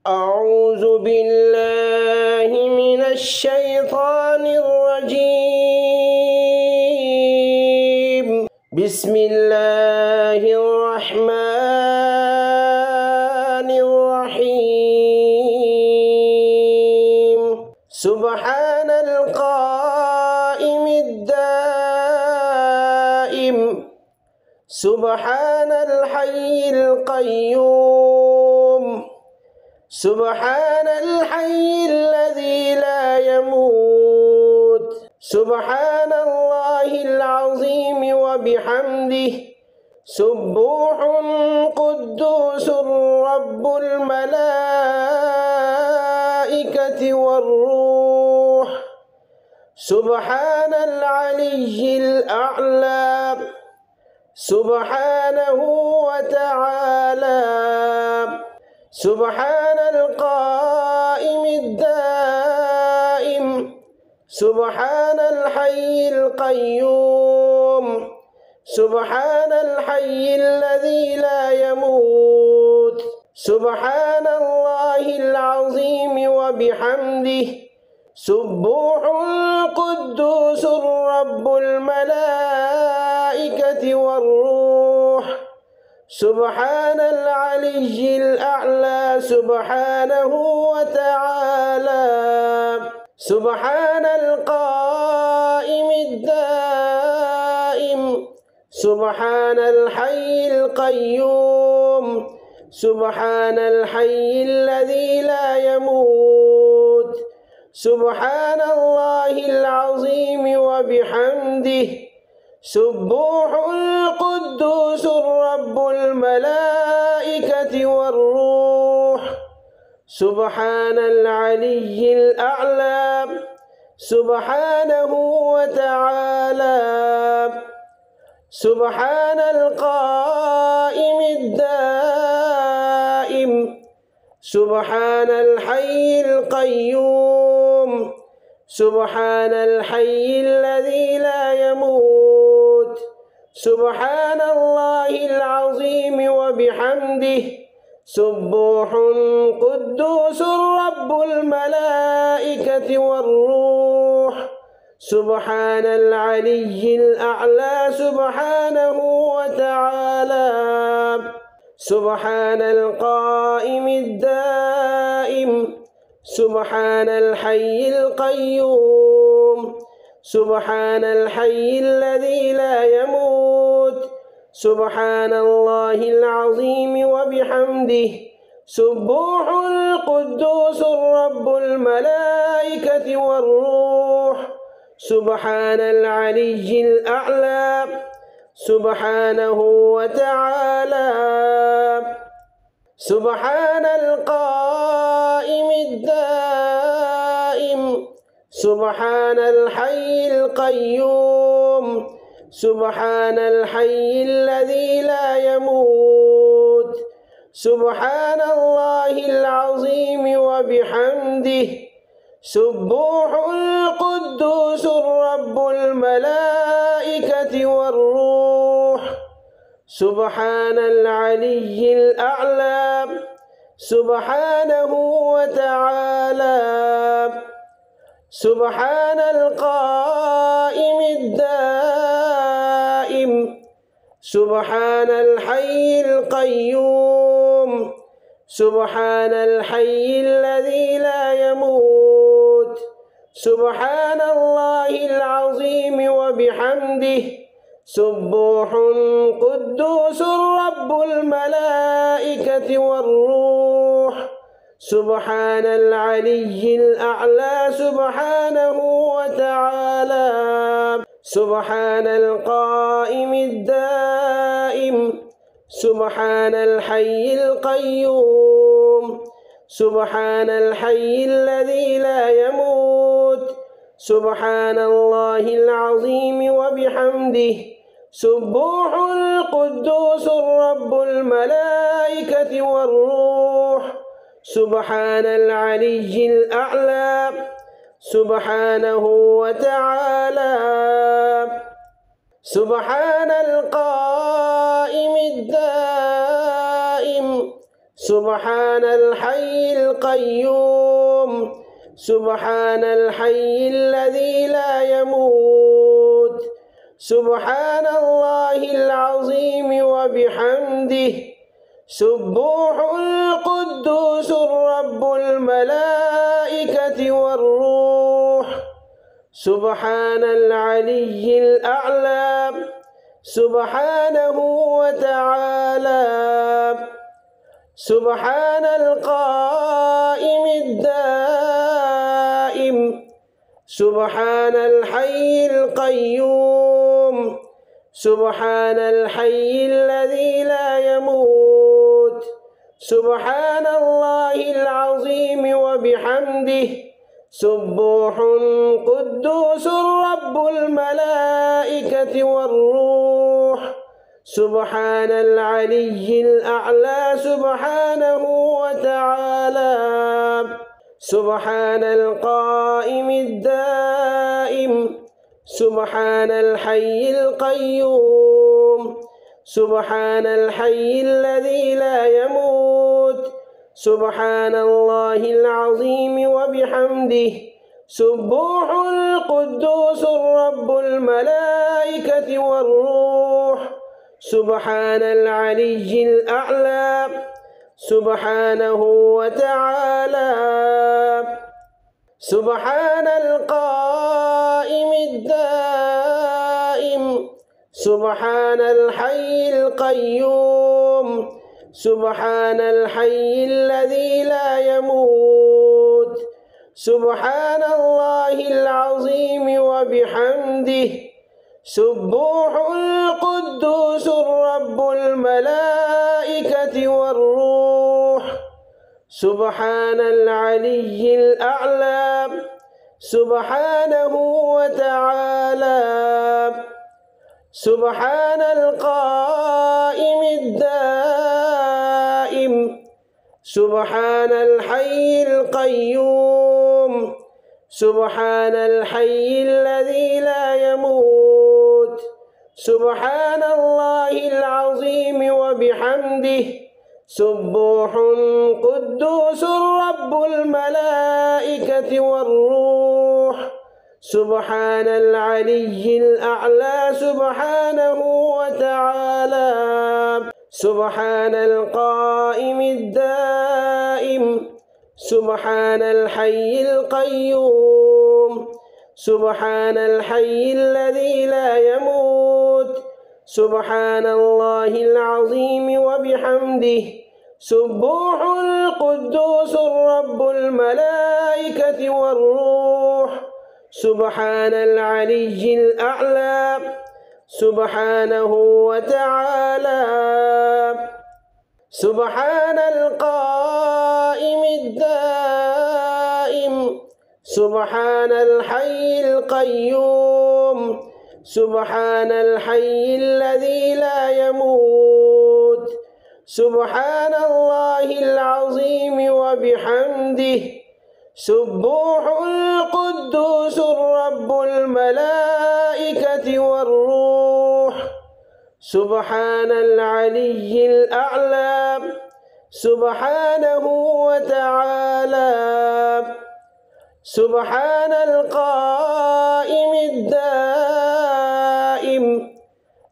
أعوذ بالله من الشيطان الرجيم. بسم الله الرحمن الرحيم. سبحان القائم الدائم، سبحان الحي القيوم، سبحان الحي الذي لا يموت، سبحان الله العظيم وبحمده، سبوح قدوس رب الملائكة والروح، سبحان العلي الأعلى سبحانه وتعالى. سبحان القائم الدائم، سبحان الحي القيوم، سبحان الحي الذي لا يموت، سبحان الله العظيم وبحمده، سبوح قدوس رب الملائكة والروح، سبحان العلي الأعلى سبحانه وتعالى. سبحان القائم الدائم، سبحان الحي القيوم، سبحان الحي الذي لا يموت، سبحان الله العظيم وبحمده، سبوح قدوس رب الملائكة والروح، سبحان العلي الأعلى سبحانه وتعالى. سبحان القائم الدائم، سبحان الحي القيوم، سبحان الحي الذي لا يموت، سبحان الله العظيم وبحمده، سبوح قدوس رب الملائكة والروح، سبحان العلي الأعلى سبحانه وتعالى. سبحان القائم الدائم، سبحان الحي القيوم، سبحان الحي الذي لا يموت، سبحان الله العظيم وبحمده، سبوح قدوس رب الملائكة والروح، سبحان العلي الأعلى سبحانه وتعالى. سبحان القائم الدائم، سبحان الحي القيوم، سبحان الحي الذي لا يموت، سبحان الله العظيم وبحمده، سبوح قدوس رب الملائكة والروح، سبحان العلي الأعلى سبحانه وتعالى. سبحان القائم الدائم، سبحان الحي القيوم، سبحان الحي الذي لا يموت، سبحان الله العظيم وبحمده، سبوح قدوس رب الملائكة والروح، سبحان العلي الأعلى سبحانه وتعالى. سبحان القائم الدائم، سبحان الحي القيوم، سبحان الحي الذي لا يموت، سبحان الله العظيم وبحمده، سبوح قدوس رب الملائكة والروح، سبحان العلي الأعلى سبحانه وتعالى. سبحان القائم الدائم، سبحان الحي القيوم سبحان الحي الذي لا يموت سبحان الله العظيم وبحمده سبوح القدوس رب الملائكة والروح سبحان العلي الأعلى سبحانه وتعالى سبحان القائم الدائم سبحان الحي القيوم سبحان الحي الذي لا يموت سبحان الله العظيم وبحمده سبوح قدوس رب الملائكة والروح سبحان العلي الأعلى سبحانه وتعالى سبحان القائم الدائم سبحان الحي القيوم سبحان الحي الذي لا يموت سبحان الله العظيم وبحمده سبوح القدوس رب الملائكة والروح سبحان العلي الأعلى سبحانه وتعالى سبحان القائم الدائم سبحان الحي القيوم سبحان الحي الذي لا يموت سبحان الله العظيم وبحمده سبوح القدوس رب الملائكة والروح سبحان العلي الأعلى سبحانه وتعالى سبحان القائم الدائم سبحان الحي القيوم سبحان الحي الذي لا يموت سبحان الله العظيم وبحمده سبوح قدوس رب الملائكة والروح سبحان العلي الأعلى سبحانه وتعالى سبحان القائم الدائم سبحان الحي القيوم سبحان الحي الذي لا يموت سبحان الله العظيم وبحمده سبوح القدوس رب الملائكة والروح سبحان العلي الأعلى سبحانه وتعالى سبحان القائم الدائم سبحان الحي القيوم سبحان الحي الذي لا يموت سبحان الله العظيم وبحمده سبوح القدوس رب الملائكة والروح سبحان العلي الأعلى سبحانه وتعالى سبحان القائم الدائم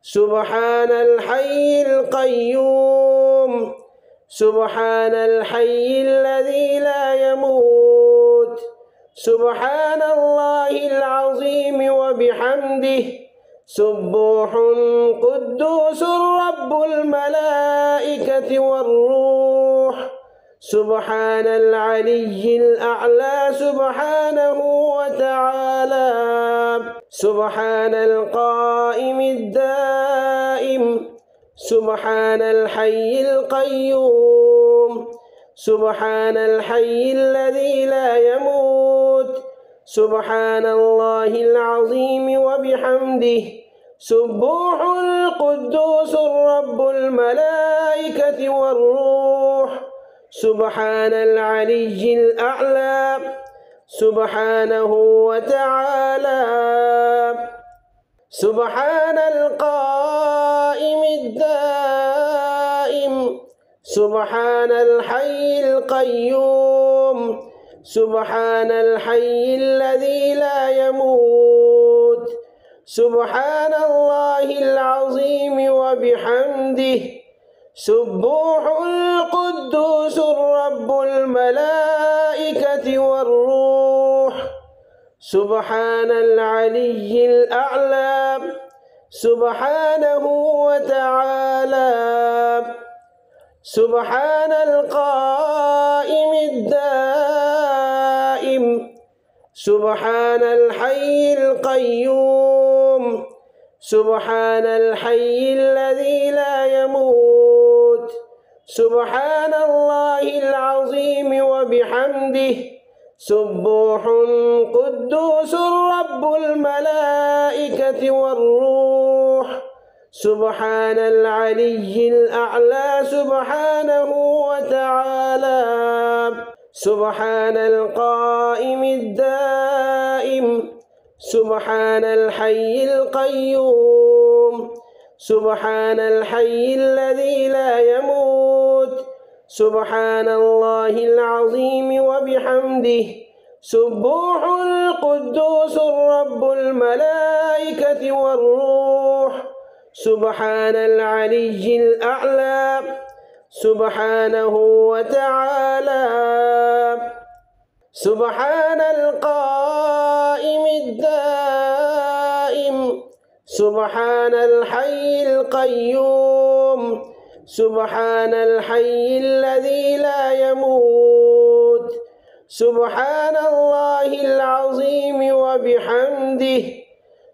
سبحان الحي القيوم سبحان الحي الذي لا يموت سبحان الله العظيم وبحمده سبوح قدوس رب الملائكة والروح سبحان العلي الأعلى سبحانه وتعالى سبحان القائم الدائم سبحان الحي القيوم سبحان الحي الذي لا يموت سبحان الله العظيم وبحمده سبوح القدوس رب الملائكة والروح سبحان العلي الأعلى سبحانه وتعالى سبحان القائم الدائم سبحان الحي القيوم سبحان الحي الذي لا يموت سبحان الله العظيم وبحمده سبوح القدوس رب الملائكة والروح سبحان العلي الأعلى سبحانه وتعالى سبحان القائم الدائم سبحان الحي القيوم سبحان الحي الذي لا يموت سبحان الله العظيم وبحمده سبوح قدوس رب الملائكة والروح سبحان العلي الأعلى سبحانه وتعالى سبحان القائم الدائم سبحان الحي القيوم سبحان الحي الذي لا يموت سبحان الله العظيم وبحمده سبوح القدوس رب الملائكة والروح سبحان العلي الأعلى سبحانه وتعالى سبحان القائم الدائم سبحان الحي القيوم سبحان الحي الذي لا يموت سبحان الله العظيم وبحمده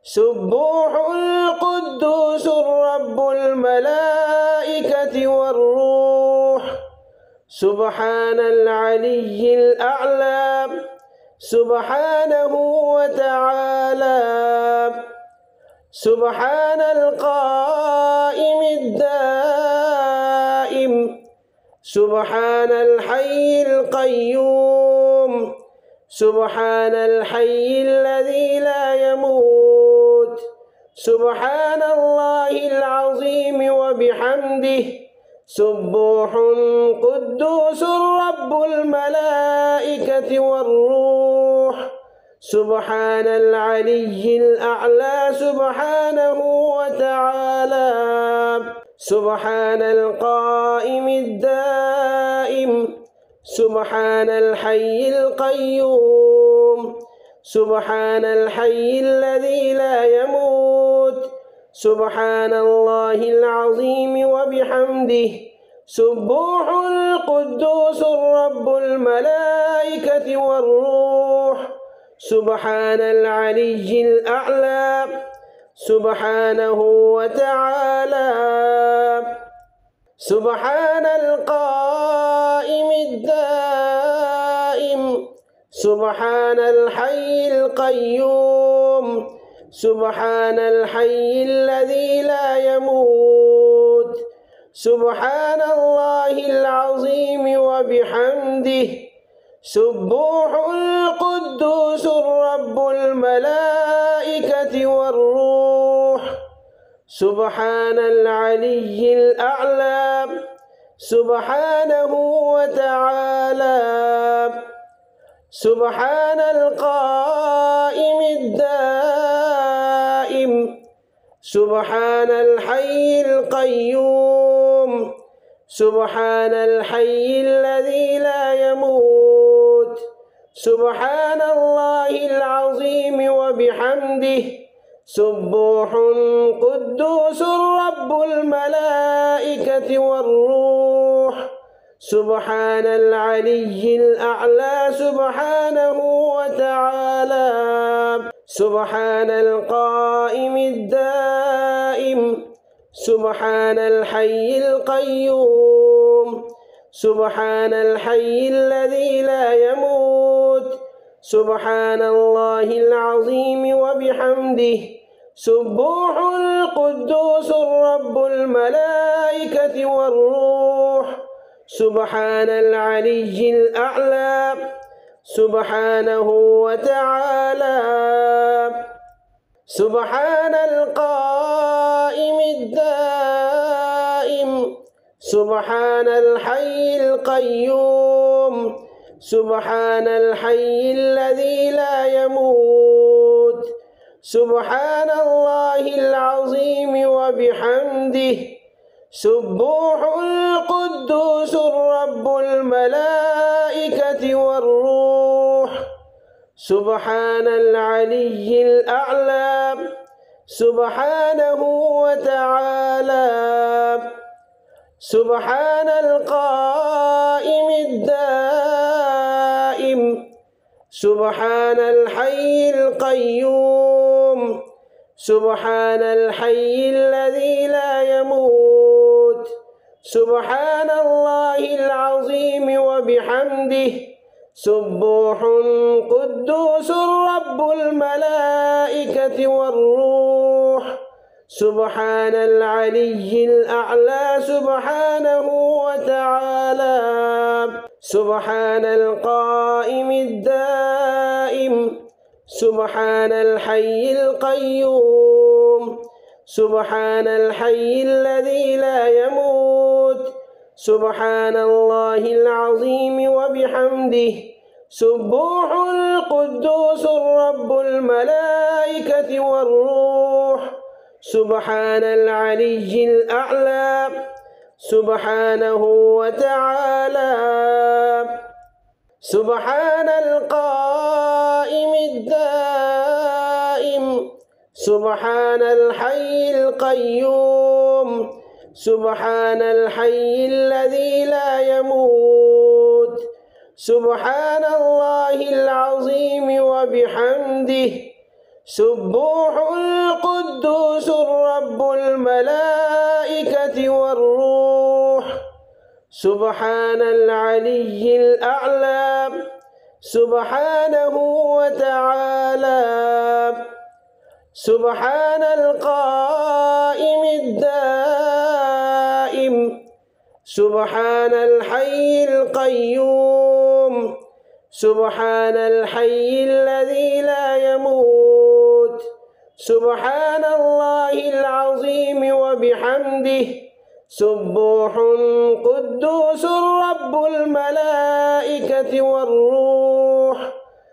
سبوح القدوس رب الملائكة والروح سبحان العلي الأعلى سبحانه وتعالى سبحان القائم الدائم سبحان الحي القيوم سبحان الحي الذي لا يموت سبحان الله العظيم وبحمده سبوح قدوس رب الملائكة والروح سبحان العلي الأعلى سبحانه وتعالى سبحان القائم الدائم سبحان الحي القيوم سبحان الحي الذي لا يموت سبحان الله العظيم وبحمده سبوح القدوس رب الملائكة والروح سبحان العلي الأعلى سبحانه وتعالى سبحان القائم الدائم سبحان الحي القيوم سبحان الحي الذي لا يموت سبحان الله العظيم وبحمده سبوح القدوس رب الملائكة والروح سبحان العلي الأعلى سبحانه وتعالى سبحان القائم الدائم سبحان الحي القيوم سبحان الحي الذي لا يموت سبحان الله العظيم وبحمده سبوح قدوس رب الملائكة والروح سبحان العلي الأعلى سبحانه وتعالى سبحان القائم الدائم سبحان الحي القيوم سبحان الحي الذي لا يموت سبحان الله العظيم وبحمده سبوح القدوس رب الملائكة والروح سبحان العلي الأعلى سبحانه وتعالى سبحان القائم الدائم سبحان الحي القيوم سبحان الحي الذي لا يموت سبحان الله العظيم وبحمده سبوح القدوس رب الملائكة والروح سبحان العلي الأعلى سبحانه وتعالى سبحان القائم الدائم سبحان الحي القيوم سبحان الحي الذي لا يموت سبحان الله العظيم وبحمده سبوح قدوس رب الملائكة والروح سبحان العلي الأعلى سبحانه وتعالى سبحان القائم الدائم سبحان الحي القيوم سبحان الحي الذي لا يموت سبحان الله العظيم وبحمده سبوح القدوس رب الملائكة والروح سبحان العلي الأعلى سبحانه وتعالى سبحان القائم الدائم سبحان الحي القيوم سبحان الحي الذي لا يموت سبحان الله العظيم وبحمده سبوح القدوس رب الملائكة والروح سبحان العلي الأعلى سبحانه وتعالى سبحان القائم الدائم سبحان الحي القيوم سبحان الحي الذي لا يموت سبحان الله العظيم وبحمده سبوح قدوس رب الملائكة والروح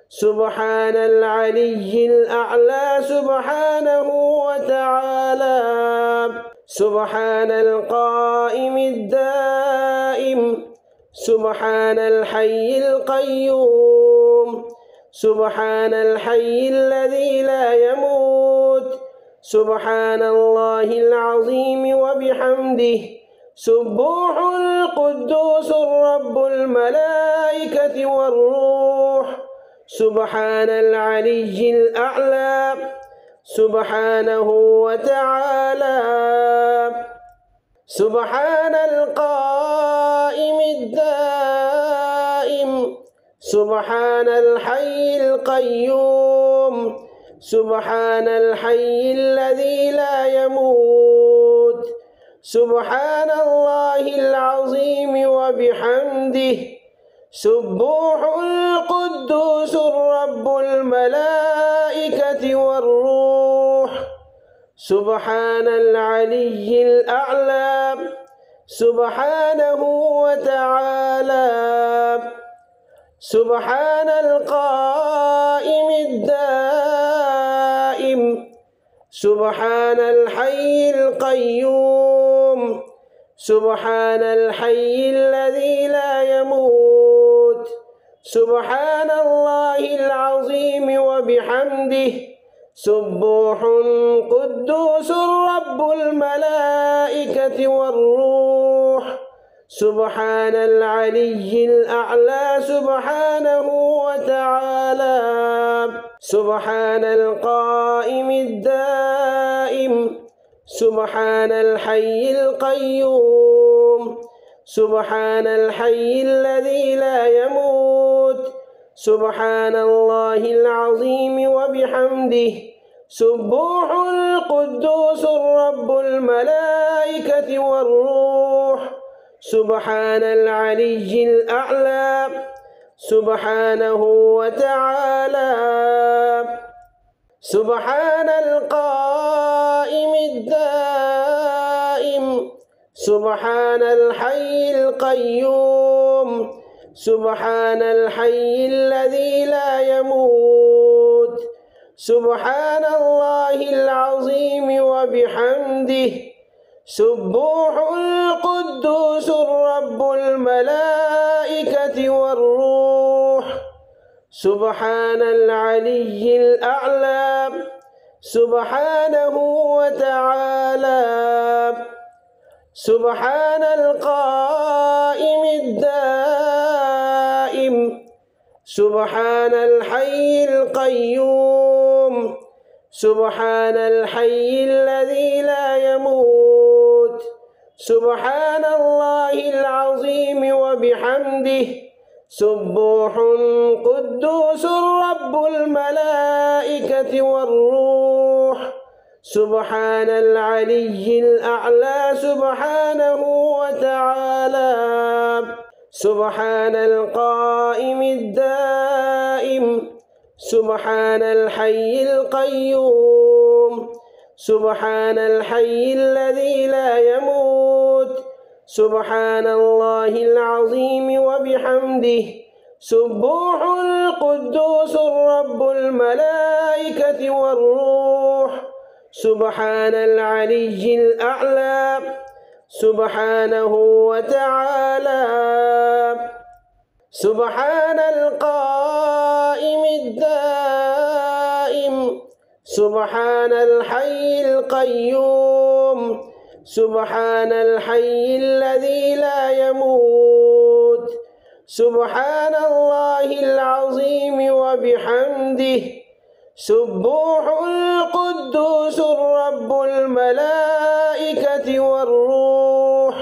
سبحان العلي الأعلى سبحانه وتعالى سبحان القائم الدائم سبحان الحي القيوم سبحان الحي الذي لا يموت سبحان الله العظيم وبحمده سبوح القدوس رب الملائكة والروح سبحان العلي الأعلى سبحانه وتعالى سبحان القائم الدائم سبحان الحي القيوم سبحان الحي الذي لا يموت سبحان الله العظيم وبحمده سبوح القدوس رب الملائكة والروح سبحان العلي الأعلى سبحانه وتعالى سبحان القائم الدائم سبحان الحي القيوم سبحان الحي الذي لا يموت سبحان الله العظيم وبحمده سبوح قدوس رب الملائكة والروح سبحان العلي الأعلى سبحانه وتعالى سبحان القائم الدائم سبحان الحي القيوم سبحان الحي الذي لا يموت سبحان الله العظيم وبحمده سبوح القدوس رب الملائكة والروح سبحان العلي الأعلى سبحانه وتعالى سبحان القائم الدائم سبحان الحي القيوم سبحان الحي الذي لا يموت سبحان الله العظيم وبحمده سبوح القدوس رب الملائكة والروح سبحان العلي الأعلى سبحانه وتعالى سبحان القائم الدائم سبحان الحي القيوم سبحان الحي الذي لا يموت سبحان الله العظيم وبحمده سبوح قدوس رب الملائكة والروح سبحان العلي الأعلى سبحانه وتعالى سبحان القائم الدائم سبحان الحي القيوم سبحان الحي الذي لا يموت سبحان الله العظيم وبحمده سبوح القدوس رب الملائكة والروح سبحان العلي الأعلى سبحانه وتعالى سبحان القائم الدائم سبحان الحي القيوم سبحان الحي الذي لا يموت سبحان الله العظيم وبحمده سبوح القدوس رب الملائكة والروح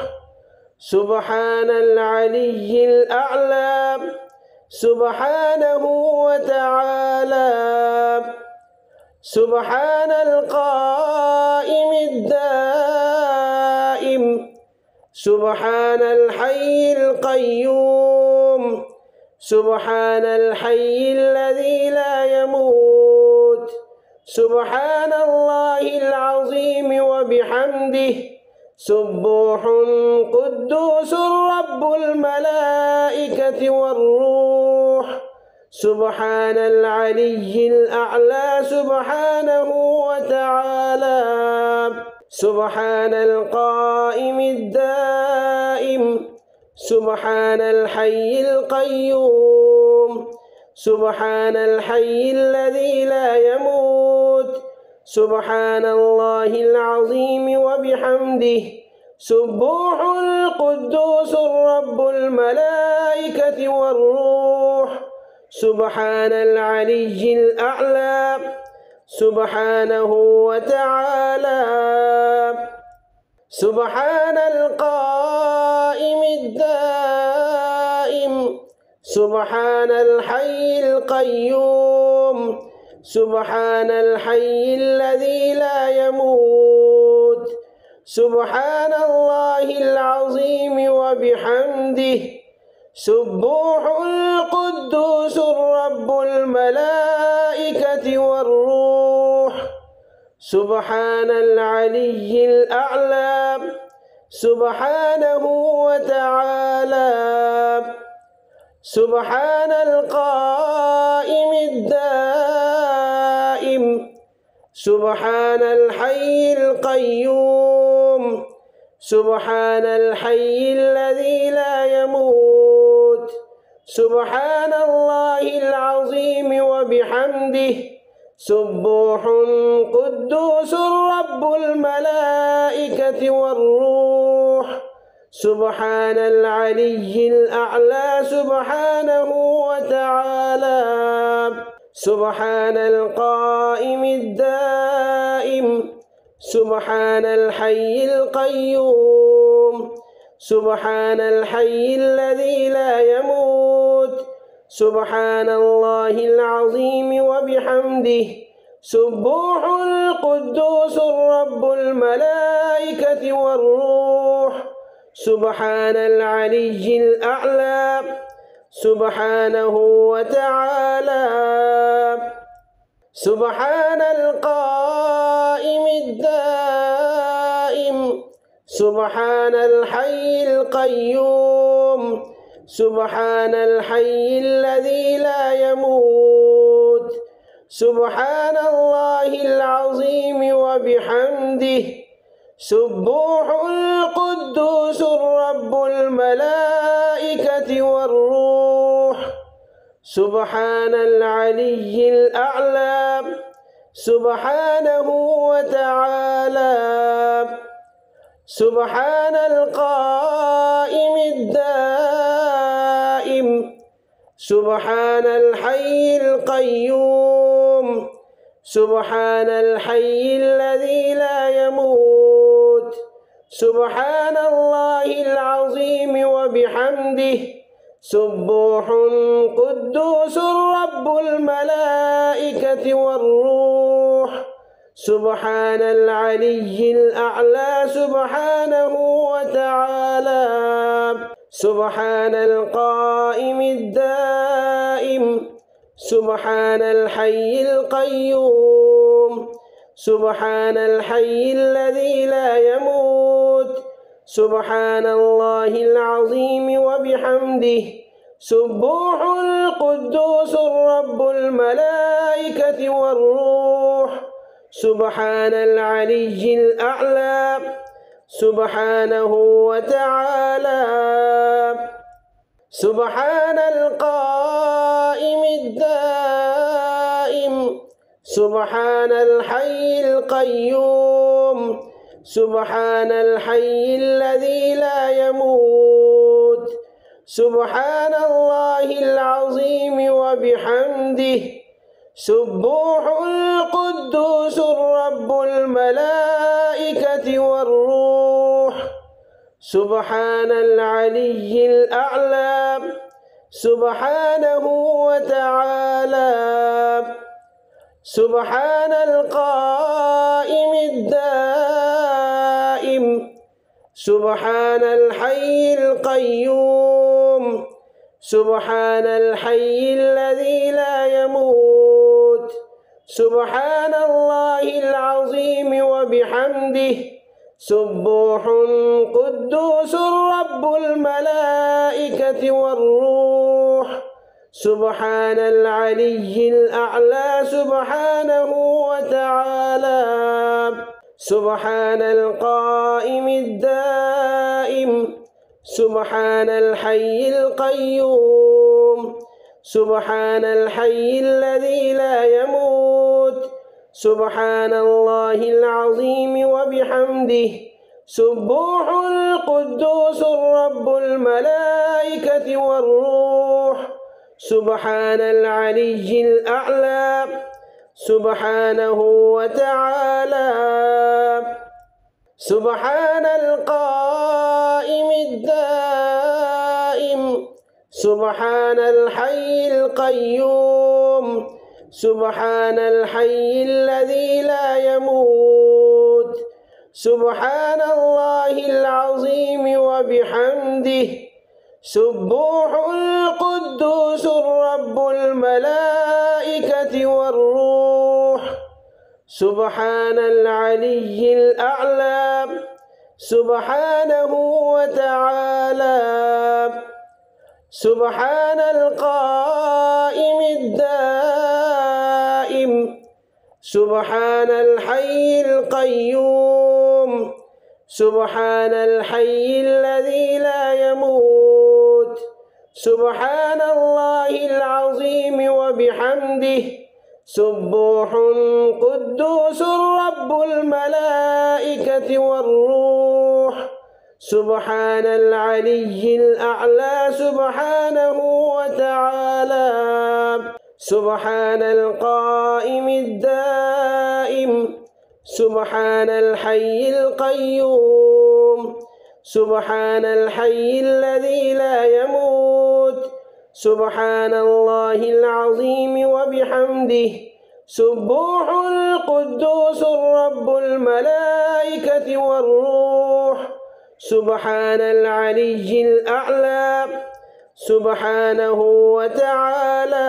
سبحان العلي الأعلى سبحانه وتعالى سبحان القائم الدائم سبحان الحي القيوم سبحان الحي الذي لا يموت سبحان الله العظيم وبحمده سبوح قدوس رب الملائكة والروح سبحان العلي الأعلى سبحانه وتعالى سبحان القائم الدائم سبحان الحي القيوم سبحان الحي الذي لا يموت سبحان الله العظيم وبحمده سبوح القدوس رب الملائكة والروح سبحان العلي الأعلى سبحانه وتعالى سبحان القائم الدائم سبحان الحي القيوم سبحان الحي الذي لا يموت سبحان الله العظيم وبحمده سبوح القدوس رب الملائكة والروح سبحان العلي الأعلى سبحانه وتعالى سبحان القائم الدائم سبحان الحي القيوم سبحان الحي الذي لا يموت سبحان الله العظيم وبحمده سبوح قدوس رب الملائكة والروح سبحان العلي الأعلى سبحانه وتعالى سبحان القائم الدائم سبحان الحي القيوم سبحان الحي الذي لا يموت سبحان الله العظيم وبحمده سبوح القدوس رب الملائكة والروح سبحان العلي الأعلى سبحانه وتعالى سبحان القائم الدائم سبحان الحي القيوم سبحان الحي الذي لا يموت سبحان الله العظيم وبحمده سبوح القدوس رب الملائكة والروح سبحان العلي الأعلى سبحانه وتعالى سبحان القائم الدائم سبحان الحي القيوم سبحان الحي الذي لا يموت سبحان الله العظيم وبحمده سبوح قدوس رب الملائكة والروح سبحان العلي الأعلى سبحانه وتعالى سبحان القائم الدائم سبحان الحي القيوم سبحان الحي الذي لا يموت سبحان الله العظيم وبحمده سبوح القدوس رب الملائكة والروح سبحان العلي الأعلى سبحانه وتعالى سبحان القائم الدائم سبحان الحي القيوم سبحان الحي الذي لا يموت سبحان الله العظيم وبحمده سبوح القدوس رب الملائكة والروح سبحان العلي الأعلى سبحانه وتعالى سبحان القائم الدائم سبحان الحي القيوم سبحان الحي الذي لا يموت سبحان الله العظيم وبحمده سبوح قدوس رب الملائكة والروح سبحان العلي الأعلى سبحانه وتعالى سبحان القائم الدائم سبحان الحي القيوم سبحان الحي الذي لا يموت سبحان الله العظيم وبحمده سبوح القدوس رب الملائكة والروح سبحان العلي الأعلى سبحانه وتعالى سبحان القائم الدائم سبحان الحي القيوم سبحان الحي الذي لا يموت سبحان الله العظيم وبحمده سبوح القدوس رب الملائكة والروح سبحان العلي الأعلى سبحانه وتعالى سبحان القائم الدائم سبحان الحي القيوم سبحان الحي الذي لا يموت سبحان الله العظيم وبحمده سبوح قدوس رب الملائكة والروح سبحان العلي الأعلى سبحانه وتعالى سبحان القائم الدائم سبحان الحي القيوم سبحان الحي الذي لا يموت سبحان الله العظيم وبحمده سبوح القدوس رب الملائكة والروح سبحان العلي الأعلى سبحانه وتعالى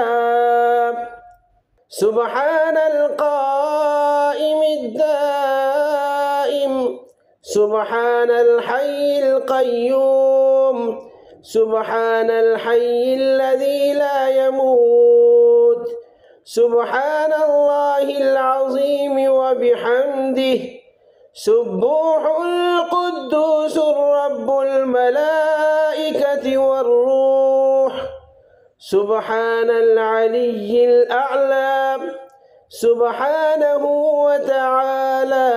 سبحان القائم الدائم سبحان الحي القيوم سبحان الحي الذي لا يموت سبحان الله العظيم وبحمده سبوح القدوس رب الملائكة والروح سبحان العلي الأعلى سبحانه وتعالى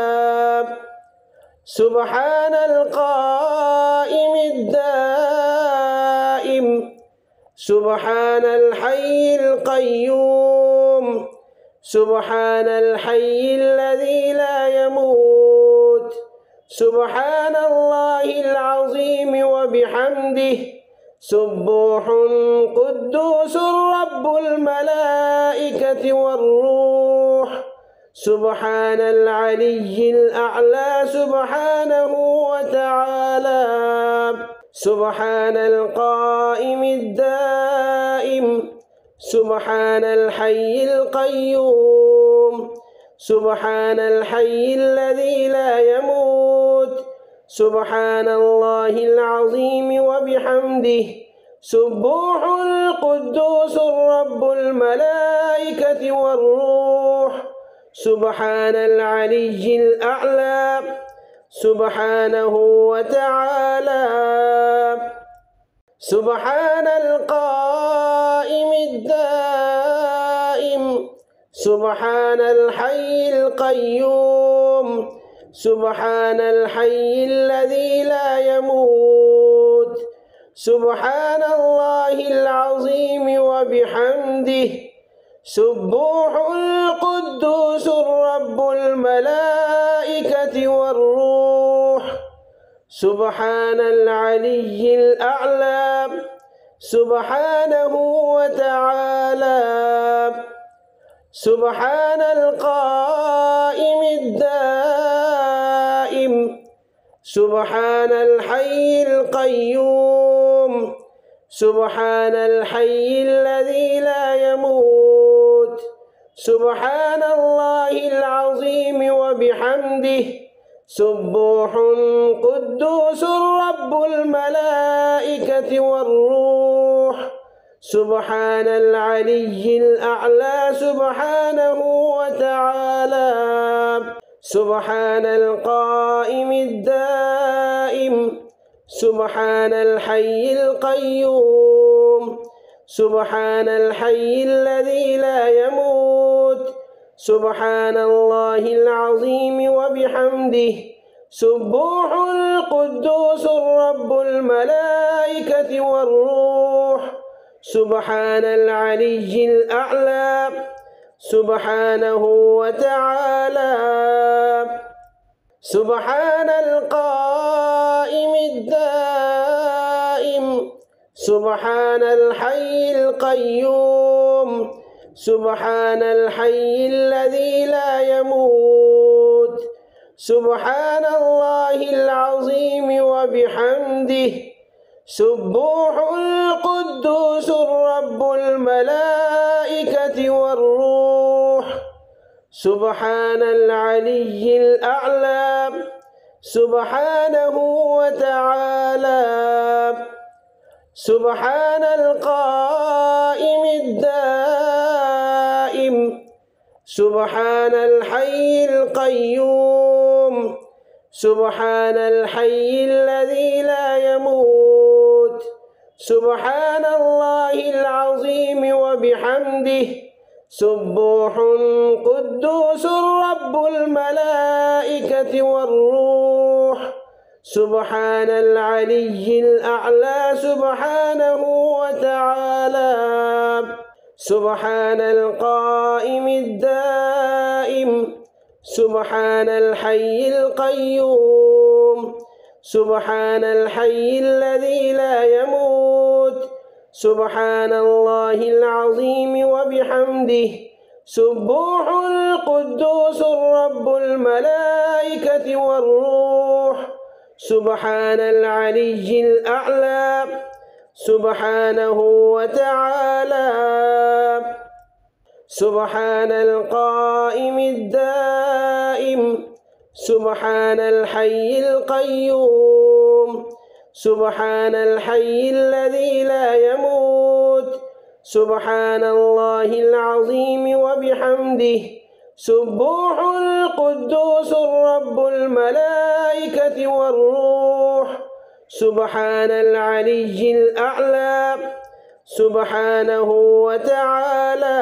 سبحان القائم الدائم سبحان الحي القيوم سبحان الحي الذي لا يموت سبحان الله العظيم وبحمده سبوح قدوس رب الملائكة والروح سبحان العلي الأعلى سبحانه وتعالى سبحان القائم الدائم سبحان الحي القيوم سبحان الحي الذي لا يموت سبحان الله العظيم وبحمده سبوح القدوس رب الملائكة والروح سبحان العلي الأعلى سبحانه وتعالى سبحان القائم الدائم سبحان الحي القيوم سبحان الحي الذي لا يموت سبحان الله العظيم وبحمده سبوح القدوس رب الملائكة والروح سبحان العلي الأعلى سبحانه وتعالى سبحان القائم الدائم سبحان الحي القيوم سبحان الحي الذي لا يموت سبحان الله العظيم وبحمده سبوح قدوس رب الملائكة والروح سبحان العلي الأعلى سبحانه وتعالى سبحان القائم الدائم سبحان الحي القيوم سبحان الحي الذي لا يموت سبحان الله العظيم وبحمده سبوح القدوس رب الملائكة والروح سبحان العلي الأعلى سبحانه وتعالى سبحان القائم الدائم سبحان الحي القيوم سبحان الحي الذي لا يموت سبحان الله العظيم وبحمده سبوح القدوس رب الملائكة والروح سبحان العلي الأعلى سبحانه وتعالى سبحان القائم الدائم سبحان الحي القيوم سبحان الحي الذي لا يموت سبحان الله العظيم وبحمده سبوح قدوس رب الملائكة والروح سبحان العلي الأعلى سبحانه وتعالى سبحان القائم الدائم سبحان الحي القيوم سبحان الحي الذي لا يموت سبحان الله العظيم وبحمده سبوح القدوس رب الملائكة والروح سبحان العلي الأعلى سبحانه وتعالى سبحان القائم الدائم سبحان الحي القيوم سبحان الحي الذي لا يموت سبحان الله العظيم وبحمده سبوح القدوس رب الملائكة والروح سبحان العلي الأعلى سبحانه وتعالى.